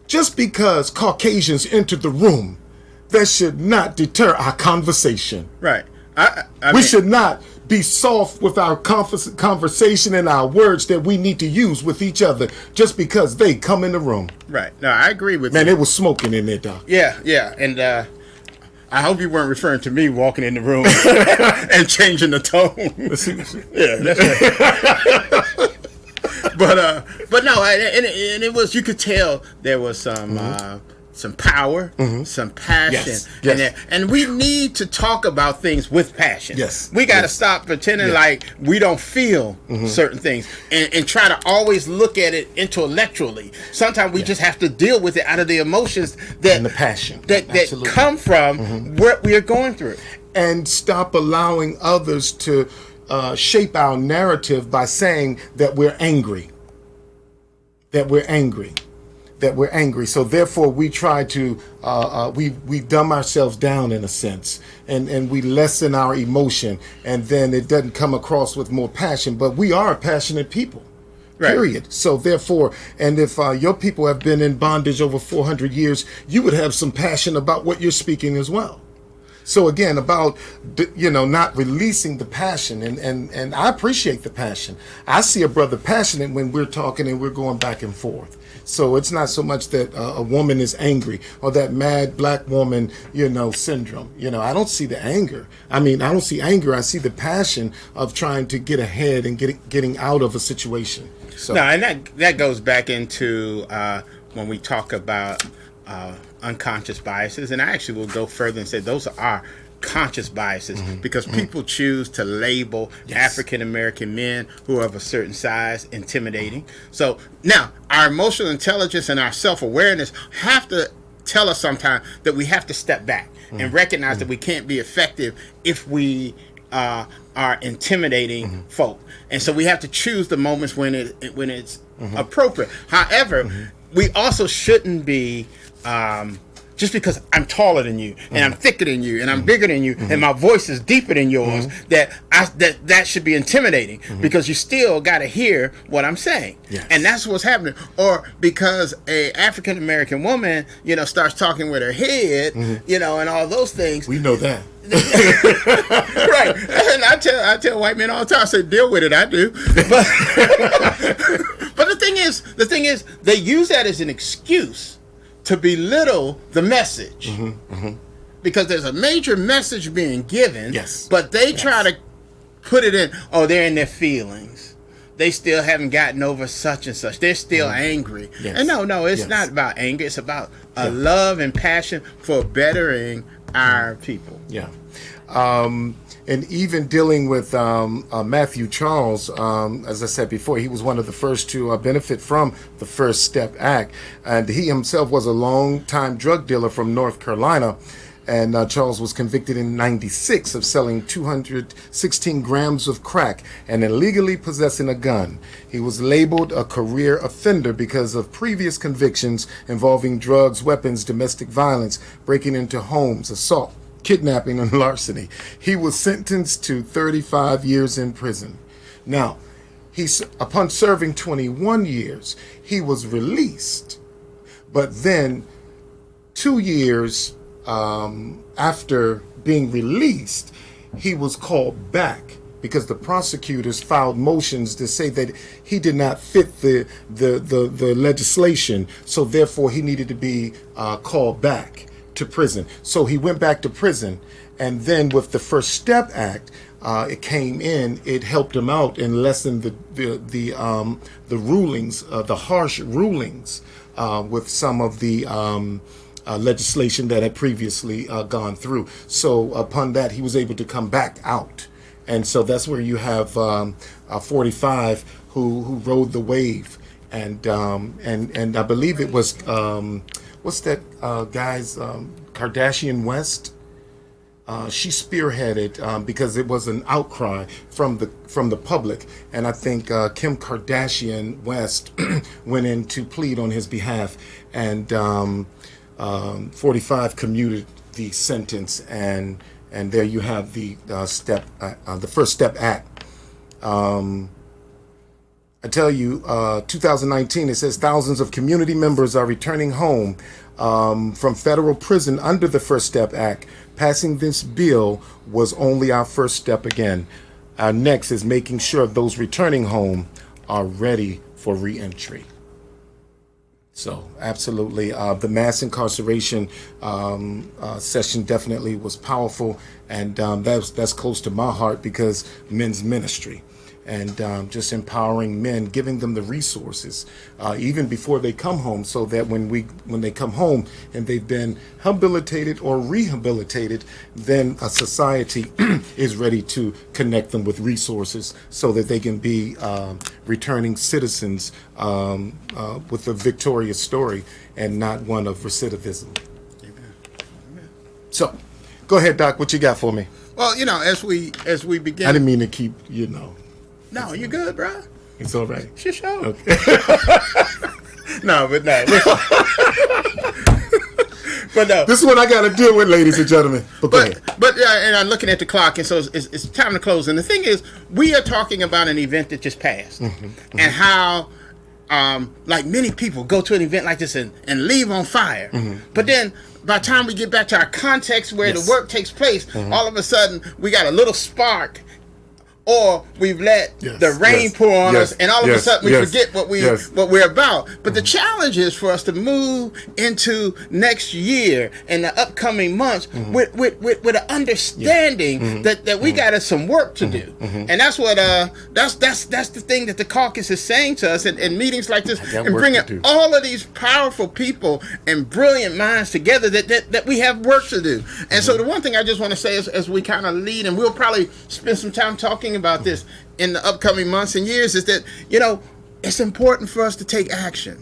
just because Caucasians entered the room, that should not deter our conversation. Right. We should not be soft with our conversation and our words that we need to use with each other just because they come in the room. Right. No, I agree with you. Man, it was smoking in there, Doc. Yeah. And I hope you weren't referring to me walking in the room and changing the tone. Yeah, that's right. But no, and it was, you could tell there was some power, some passion, and we need to talk about things with passion. Yes, we got to stop pretending like we don't feel certain things, and try to always look at it intellectually. Sometimes we just have to deal with it out of the emotions and the passion that come from what we are going through, and stop allowing others to shape our narrative by saying that we're angry. So therefore we try to we dumb ourselves down in a sense, and we lessen our emotion, and then it doesn't come across with more passion. But we are passionate people, period. So therefore, and if your people have been in bondage over 400 years, you would have some passion about what you're speaking as well. So again, about not releasing the passion, and I appreciate the passion. I see a brother passionate when we're talking and we're going back and forth. So it's not so much that a woman is angry or that mad black woman, syndrome. I don't see the anger. I don't see anger. I see the passion of trying to get ahead and getting out of a situation. So. No, and that goes back into when we talk about unconscious biases, and I actually will go further and say those are our conscious biases, because people choose to label African American men who are of a certain size intimidating. So now our emotional intelligence and our self-awareness have to tell us sometimes that we have to step back and recognize that we can't be effective if we are intimidating folk, and so we have to choose the moments when it's appropriate. However, we also shouldn't be just because I'm taller than you, and I'm thicker than you, and I'm bigger than you, and my voice is deeper than yours, that should be intimidating, because you still got to hear what I'm saying. Yes. And that's what's happening. Or because a African American woman, starts talking with her head, and all those things. We know that. Right. And I tell white men all the time, I say, deal with it. I do. But the thing is, they use that as an excuse to belittle the message, because there's a major message being given, but they try to put it in, they're in their feelings. They still haven't gotten over such and such. They're still angry. And no, it's not about anger. It's about a love and passion for bettering our people. Yeah. And even dealing with Matthew Charles, as I said before, he was one of the first to benefit from the First Step Act. And he himself was a long-time drug dealer from North Carolina. And Charles was convicted in '96 of selling 216 grams of crack and illegally possessing a gun. He was labeled a career offender because of previous convictions involving drugs, weapons, domestic violence, breaking into homes, assault, kidnapping, and larceny. He was sentenced to 35 years in prison. Now, upon serving 21 years, he was released. But then 2 years after being released, he was called back because the prosecutors filed motions to say that he did not fit the legislation, so therefore he needed to be called back to prison. So he went back to prison, and then with the First Step Act, it came in, it helped them out and lessened the rulings, the harsh rulings with some of the legislation that had previously gone through. So upon that, he was able to come back out. And so that's where you have 45 who rode the wave. And I believe it was, what's that guy's, Kardashian West? She spearheaded because it was an outcry from the public, and I think Kim Kardashian West went in to plead on his behalf, and 45 commuted the sentence, and there you have the First Step Act. I tell you, 2019, it says thousands of community members are returning home from federal prison under the First Step Act. Passing this bill was only our first step again. Our next is making sure those returning home are ready for reentry. So absolutely, the mass incarceration session definitely was powerful, and that's close to my heart because men's ministry. And just empowering men, giving them the resources even before they come home, so that when they come home and they've been habilitated or rehabilitated, then a society is ready to connect them with resources so that they can be returning citizens with a victorious story and not one of recidivism. Amen. So, go ahead, Doc. What you got for me? Well, as we begin, I didn't mean to keep No, you good, bro? It's all right. It's your show. Okay. No. But no. This is what I got to deal with, ladies and gentlemen. But and I'm looking at the clock, and so it's time to close. And the thing is, we are talking about an event that just passed, and how, like many people go to an event like this and leave on fire. But then, by the time we get back to our context where the work takes place, all of a sudden we got a little spark. Or we've let the rain pour on us, and all of a sudden we forget what we're about. But the challenge is for us to move into next year and the upcoming months with an understanding that we got some work to do, and that's what that's the thing that the caucus is saying to us in meetings like this, and bringing all of these powerful people and brilliant minds together that we have work to do. And so the one thing I just want to say is, as we kind of lead, and we'll probably spend some time talking about this in the upcoming months and years, is that it's important for us to take action,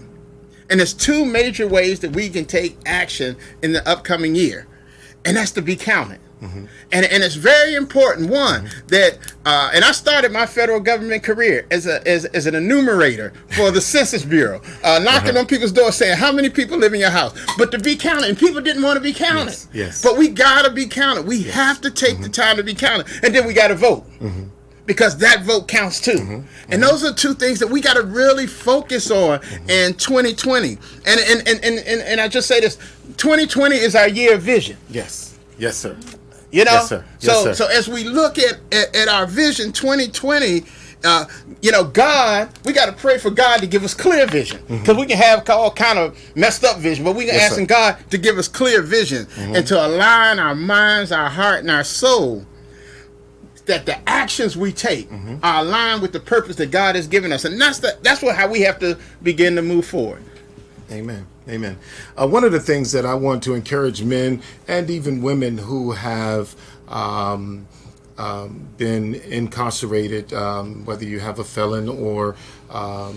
and there's two major ways that we can take action in the upcoming year, and that's to be counted. And it's very important, one, that and I started my federal government career as an enumerator for the Census Bureau, knocking on people's doors saying, how many people live in your house? But to be counted, and people didn't want to be counted. Yes. But we got to be counted. We have to take the time to be counted, and then we got to vote. Because that vote counts too. And those are two things that we got to really focus on in 2020. And I just say this, 2020 is our year of vision. Yes. Yes, sir. Yes, sir. So as we look at our vision 2020, God, we got to pray for God to give us clear vision, because we can have all kind of messed up vision, but we can ask God to give us clear vision and to align our minds, our heart, and our soul, that the actions we take are aligned with the purpose that God has given us, and that's how we have to begin to move forward. Amen. Amen. One of the things that I want to encourage men and even women who have been incarcerated, whether you have a felon or a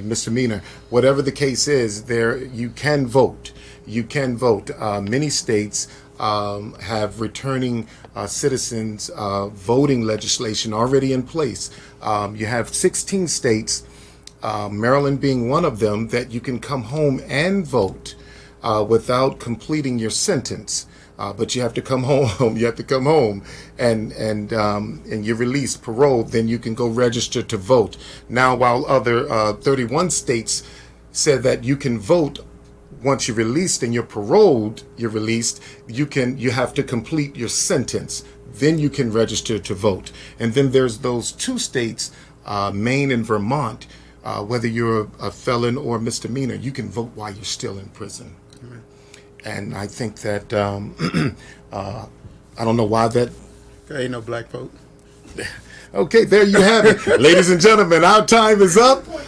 misdemeanor, whatever the case is, you can vote. You can vote. Many states have returning citizens voting legislation already in place. You have 16 states, Maryland being one of them, that you can come home and vote without completing your sentence. But you have to come home. You have to come home, and you're released, paroled. Then you can go register to vote. Now, while other 31 states said that you can vote once you're released and you're paroled, you're released, you have to complete your sentence. Then you can register to vote. And then there's those two states, Maine and Vermont, whether you're a felon or misdemeanor, you can vote while you're still in prison. And I think that, I don't know why that There ain't no black folk. Okay, there you have it. Ladies and gentlemen, our time is up. Right.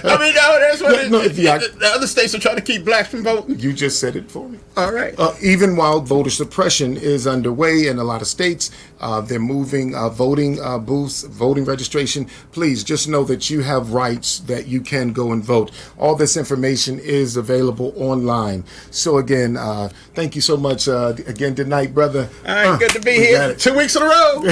I mean, no, that's what the other states are trying to keep blacks from voting. You just said it for me. All right. Even while voter suppression is underway in a lot of states, they're moving voting booths, voting registration. Please just know that you have rights, that you can go and vote. All this information is available online. So again, thank you so much. Again, good night, brother. All right, good to be here. 2 weeks in a row.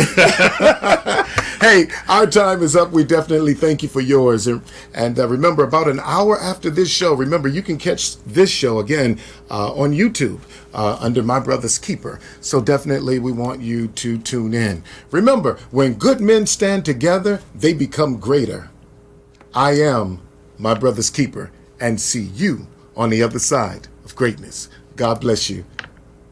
Hey, our time is up. We definitely thank you for yours. And remember, about an hour after this show, remember, you can catch this show again on YouTube under My Brother's Keeper. So definitely we want you to tune in. Remember, when good men stand together, they become greater. I am My Brother's Keeper, and see you on the other side of greatness. God bless you.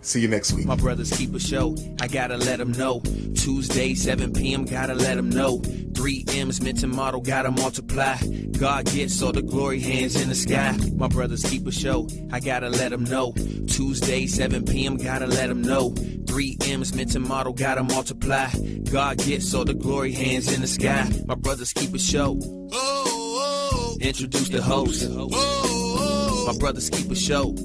See you next week. My Brother's Keeper show, I gotta let them know. Tuesday, 7 p.m., gotta let them know. 3 M's, mental model, gotta multiply. God gets all the glory, hands in the sky. My Brother's Keeper show, I gotta let them know. Tuesday, 7 p.m., gotta let them know. 3 M's, mental model, gotta multiply. God gets all the glory, hands in the sky. My Brother's Keeper show. Introduce the host. My Brother's Keeper show.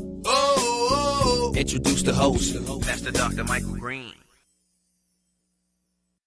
Introduce the host, Pastor Dr. Michael Green.